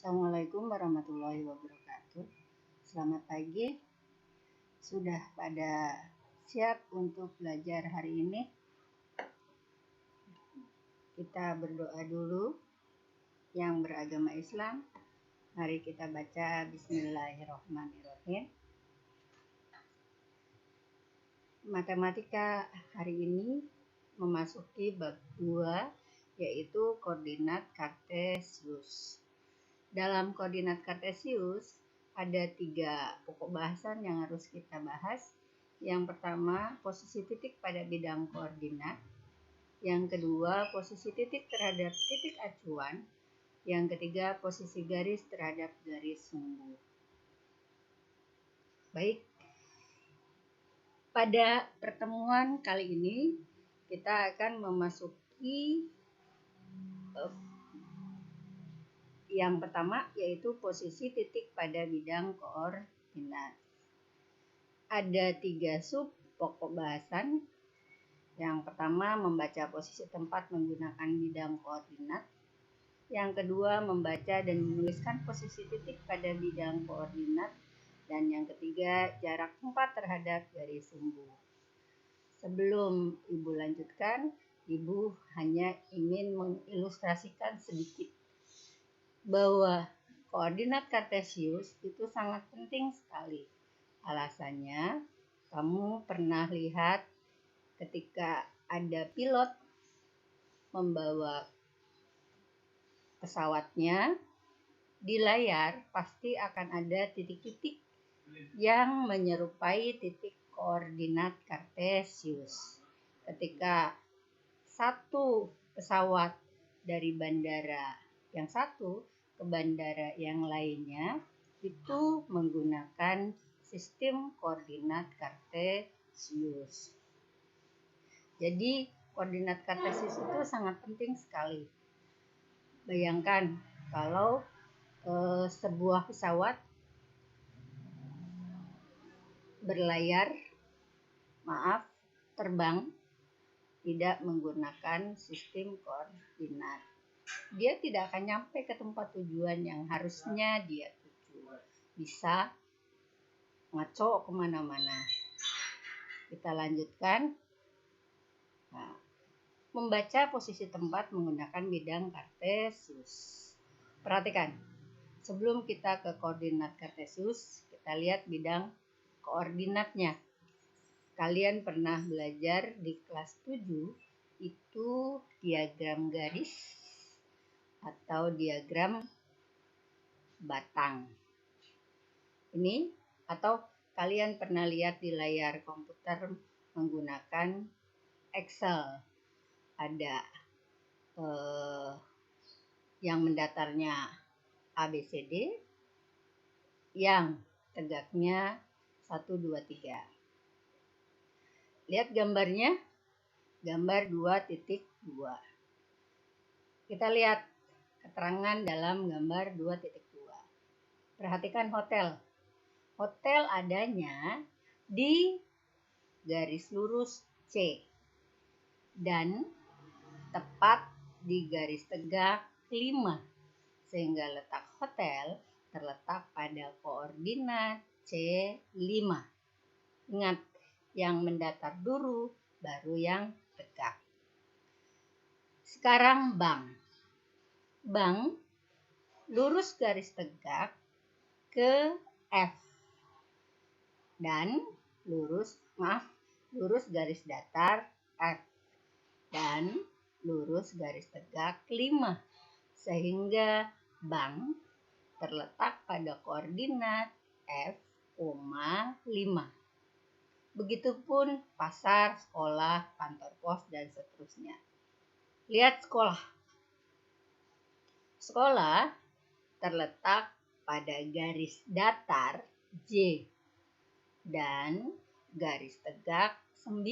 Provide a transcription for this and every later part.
Assalamualaikum warahmatullahi wabarakatuh. Selamat pagi. Sudah pada siap untuk belajar hari ini? Kita berdoa dulu. Yang beragama Islam, mari kita baca Bismillahirrahmanirrahim. Matematika hari ini memasuki bab 2, yaitu koordinat kartesius. Dalam koordinat kartesius ada 3 pokok bahasan yang harus kita bahas. Yang pertama, posisi titik pada bidang koordinat. Yang kedua, posisi titik terhadap titik acuan. Yang ketiga, posisi garis terhadap garis sumbu. Baik, pada pertemuan kali ini kita akan memasuki yang pertama, yaitu posisi titik pada bidang koordinat. Ada 3 sub pokok bahasan. Yang pertama, membaca posisi tempat menggunakan bidang koordinat. Yang kedua, membaca dan menuliskan posisi titik pada bidang koordinat. Dan yang ketiga, jarak tempat terhadap garis sumbu. Sebelum Ibu lanjutkan, Ibu hanya ingin mengilustrasikan sedikit bahwa koordinat kartesius itu sangat penting sekali. Alasannya, kamu pernah lihat ketika ada pilot membawa pesawatnya, di layar pasti akan ada titik-titik yang menyerupai titik koordinat kartesius. Ketika satu pesawat dari bandara yang satu ke bandara yang lainnya itu menggunakan sistem koordinat kartesius. Jadi koordinat kartesius itu sangat penting sekali. Bayangkan kalau sebuah pesawat terbang tidak menggunakan sistem koordinat. Dia tidak akan nyampe ke tempat tujuan yang harusnya dia tuju. Bisa ngaco kemana-mana. Kita lanjutkan. Nah, membaca posisi tempat menggunakan bidang kartesius. Perhatikan, sebelum kita ke koordinat kartesius, kita lihat bidang koordinatnya. Kalian pernah belajar di kelas 7 itu diagram garis atau diagram batang. Ini atau kalian pernah lihat di layar komputer menggunakan Excel. Ada yang mendatarnya ABCD, yang tegaknya 1, 2, 3. Lihat gambarnya, gambar 2.2. Kita lihat keterangan dalam gambar 2.2. Perhatikan hotel. Hotel adanya di garis lurus C dan tepat di garis tegak 5, sehingga letak hotel terletak pada koordinat C5. Ingat, yang mendatar dulu baru yang tegak. Sekarang bank. Bank lurus garis tegak ke F dan lurus garis datar F dan lurus garis tegak 5, sehingga bank terletak pada koordinat F, 5. Begitupun pasar, sekolah, kantor pos, dan seterusnya. Lihat sekolah. Sekolah terletak pada garis datar J dan garis tegak 9,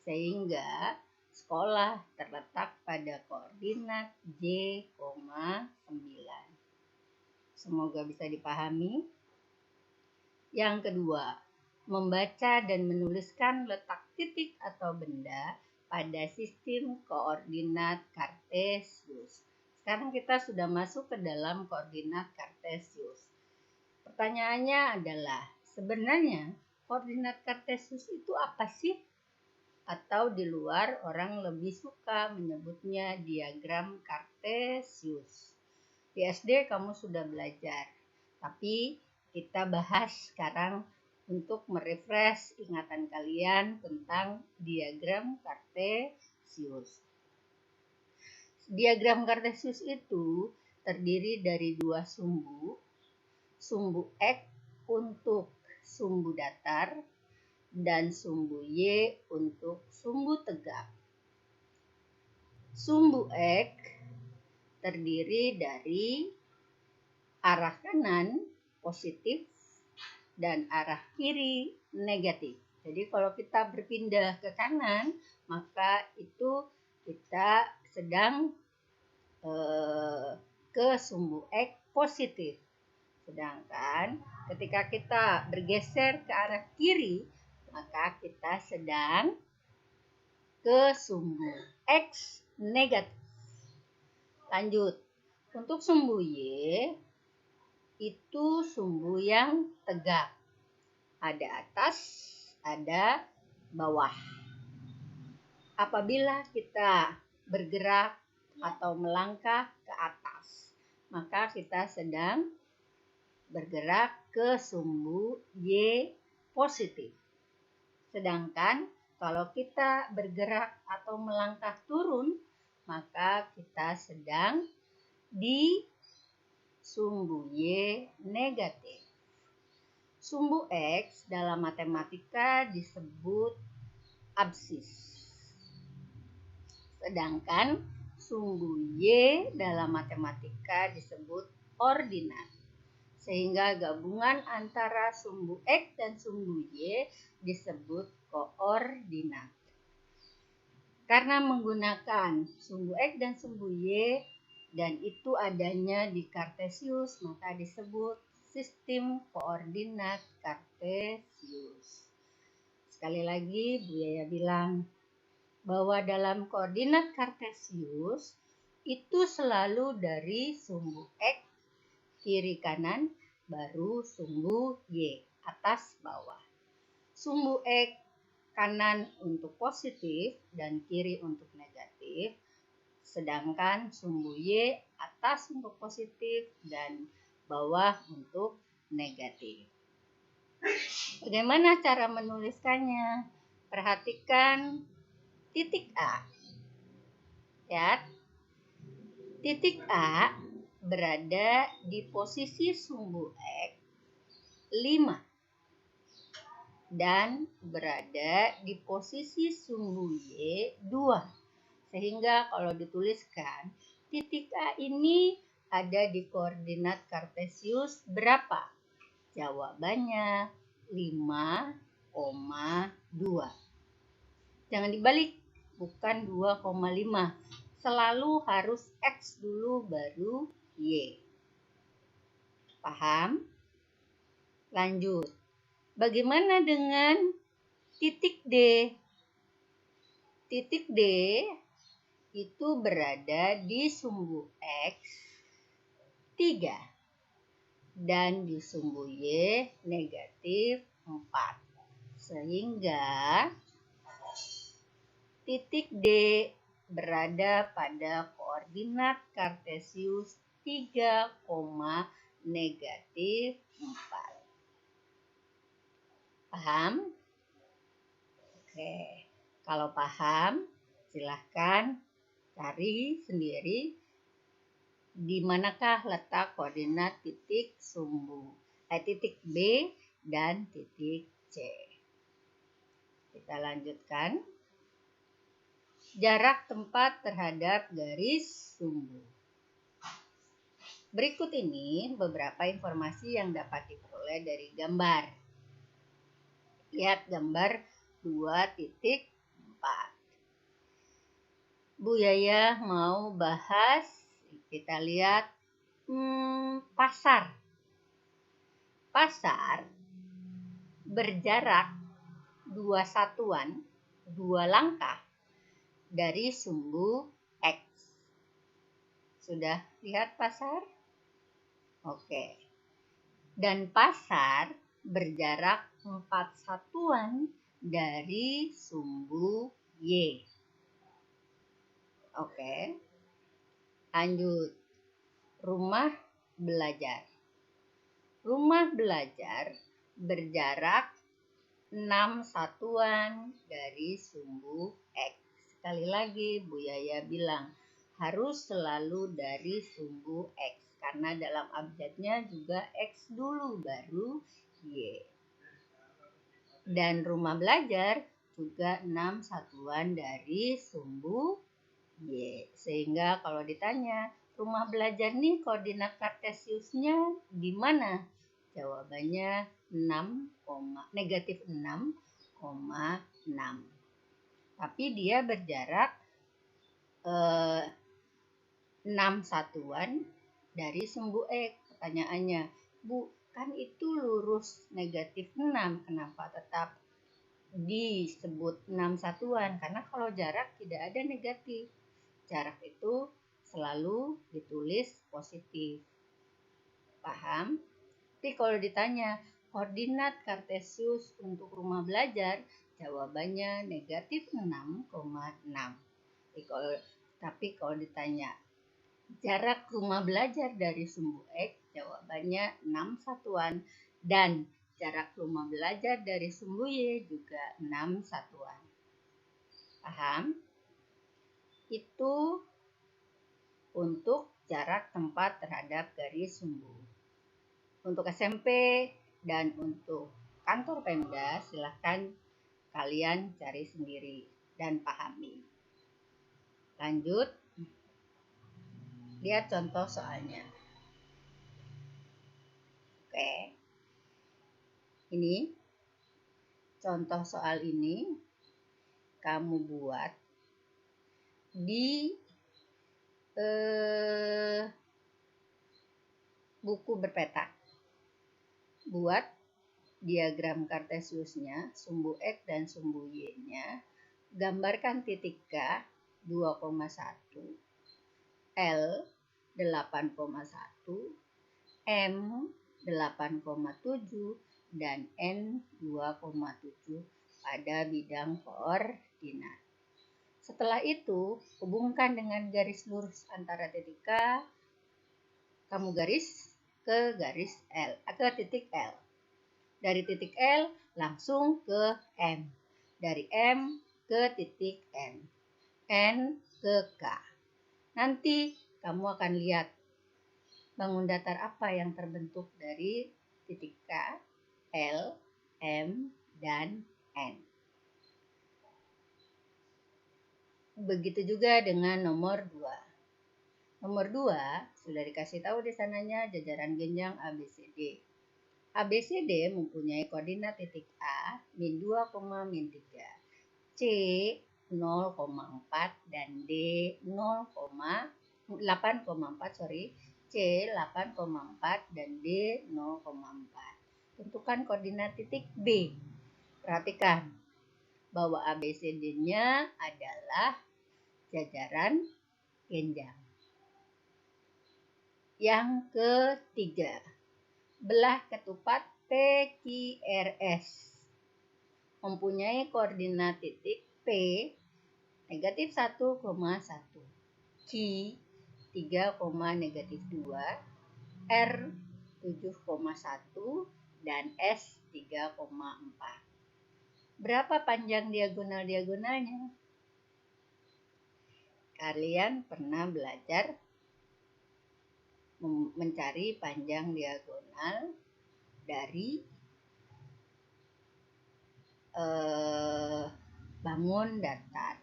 sehingga sekolah terletak pada koordinat J, 9. Semoga bisa dipahami. Yang kedua, membaca dan menuliskan letak titik atau benda pada sistem koordinat kartesius. Sekarang kita sudah masuk ke dalam koordinat kartesius. Pertanyaannya adalah, sebenarnya koordinat kartesius itu apa sih? Atau di luar orang lebih suka menyebutnya diagram kartesius. Di SD kamu sudah belajar, tapi kita bahas sekarang untuk merefresh ingatan kalian tentang diagram kartesius. Diagram kartesius itu terdiri dari dua sumbu, sumbu X untuk sumbu datar dan sumbu Y untuk sumbu tegak. Sumbu X terdiri dari arah kanan positif dan arah kiri negatif. Jadi kalau kita berpindah ke kanan, maka itu kita sedang ke sumbu X positif. Sedangkan ketika kita bergeser ke arah kiri, maka kita sedang ke sumbu X negatif. Lanjut, untuk sumbu Y itu sumbu yang tegak. Ada atas, ada bawah. Apabila kita bergerak atau melangkah ke atas, maka kita sedang bergerak ke sumbu Y positif. Sedangkan kalau kita bergerak atau melangkah turun, maka kita sedang di sumbu Y negatif. Sumbu X dalam matematika disebut absis. Sedangkan sumbu Y dalam matematika disebut ordinat. Sehingga gabungan antara sumbu X dan sumbu Y disebut koordinat. Karena menggunakan sumbu X dan sumbu Y dan itu adanya di kartesius, maka disebut sistem koordinat kartesius. Sekali lagi Bu Yaya bilang bahwa dalam koordinat kartesius itu selalu dari sumbu X kiri kanan baru sumbu Y atas bawah. Sumbu X kanan untuk positif dan kiri untuk negatif, sedangkan sumbu Y atas untuk positif dan bawah untuk negatif. Bagaimana cara menuliskannya? Perhatikan titik A. Ya. Titik A berada di posisi sumbu X 5 dan berada di posisi sumbu Y 2. Sehingga kalau dituliskan, titik A ini ada di koordinat kartesius berapa? Jawabannya 5,2. Jangan dibalik, bukan 2,5. Selalu harus X dulu baru Y. Paham? Lanjut. Bagaimana dengan titik D? Titik D itu berada di sumbu X 3 dan di sumbu Y negatif 4. Sehingga titik D berada pada koordinat kartesius 3, negatif 4. Paham? Oke, kalau paham silahkan cari sendiri di manakah letak koordinat titik titik B dan titik C. Kita lanjutkan. Jarak tempat terhadap garis sumbu. Berikut ini beberapa informasi yang dapat diperoleh dari gambar. Lihat gambar 2.4. Bu Yaya mau bahas, kita lihat pasar. Pasar berjarak 2 satuan, 2 langkah dari sumbu X. Sudah lihat pasar? Oke. Dan pasar berjarak 4 satuan dari sumbu Y. Oke. Lanjut. Rumah belajar. Rumah belajar berjarak 6 satuan dari sumbu X. Sekali lagi Bu Yaya bilang harus selalu dari sumbu X. Karena dalam abjadnya juga X dulu baru Y. Dan rumah belajar juga 6 satuan dari sumbu Y. Sehingga kalau ditanya rumah belajar nih koordinat kartesiusnya gimana? Jawabannya negatif 6,6. Tapi dia berjarak 6 satuan dari sumbu X. Pertanyaannya, Bu, kan itu lurus negatif 6. Kenapa tetap disebut 6 satuan? Karena kalau jarak tidak ada negatif. Jarak itu selalu ditulis positif. Paham? Tapi kalau ditanya koordinat kartesius untuk rumah belajar, jawabannya negatif 6,6. Tapi kalau ditanya jarak rumah belajar dari sumbu X, jawabannya 6 satuan. Dan jarak rumah belajar dari sumbu Y juga 6 satuan. Paham? Itu untuk jarak tempat terhadap garis sumbu. Untuk SMP dan untuk kantor Pemda silahkan kalian cari sendiri dan pahami. Lanjut, lihat contoh soalnya. Oke, ini contoh soal ini kamu buat di buku berpeta. Buat diagram kartesiusnya, sumbu X dan sumbu Y-nya. Gambarkan titik K 2,1, L 8,1, M 8,7, dan N 2,7 pada bidang koordinat. Setelah itu, hubungkan dengan garis lurus antara titik K, kamu garis ke garis L, ke titik L. Dari titik L langsung ke M. Dari M ke titik N. N ke K. Nanti kamu akan lihat bangun datar apa yang terbentuk dari titik K, L, M, dan N. Begitu juga dengan nomor 2. Nomor 2 sudah dikasih tahu di sananya jajaran genjang ABCD. ABCD mempunyai koordinat titik A min 2, min 3, C 0,4 dan D 8,4 C 8,4 dan D 0,4. Tentukan koordinat titik B. Perhatikan bahwa ABCD-nya adalah jajaran genjang. Yang ketiga, belah ketupat PQRS mempunyai koordinat titik P negatif 1,1, Q 3,-2, R 7,1, dan S 3,4. Berapa panjang diagonal-diagonalnya? Kalian pernah belajar mencari panjang diagonal dari bangun datar.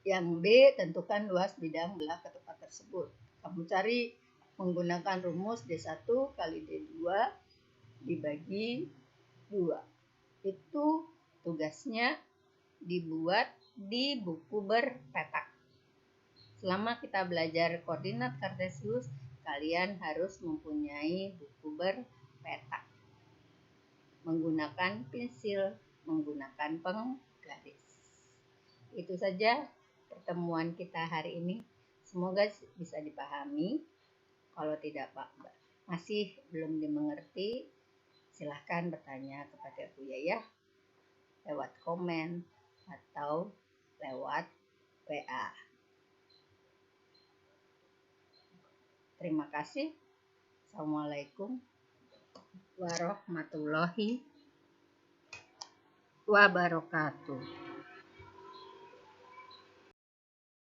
Yang B, tentukan luas bidang belah ketupat tersebut. Kamu cari menggunakan rumus D1 kali D2 dibagi 2. Itu tugasnya dibuat di buku berpetak. Selama kita belajar koordinat kartesius, kalian harus mempunyai buku berpetak. Menggunakan pensil, menggunakan penggaris. Itu saja pertemuan kita hari ini. Semoga bisa dipahami. Kalau tidak masih belum dimengerti, silahkan bertanya kepada Buya ya, lewat komen atau lewat WA. Terima kasih. Assalamualaikum warahmatullahi wabarakatuh.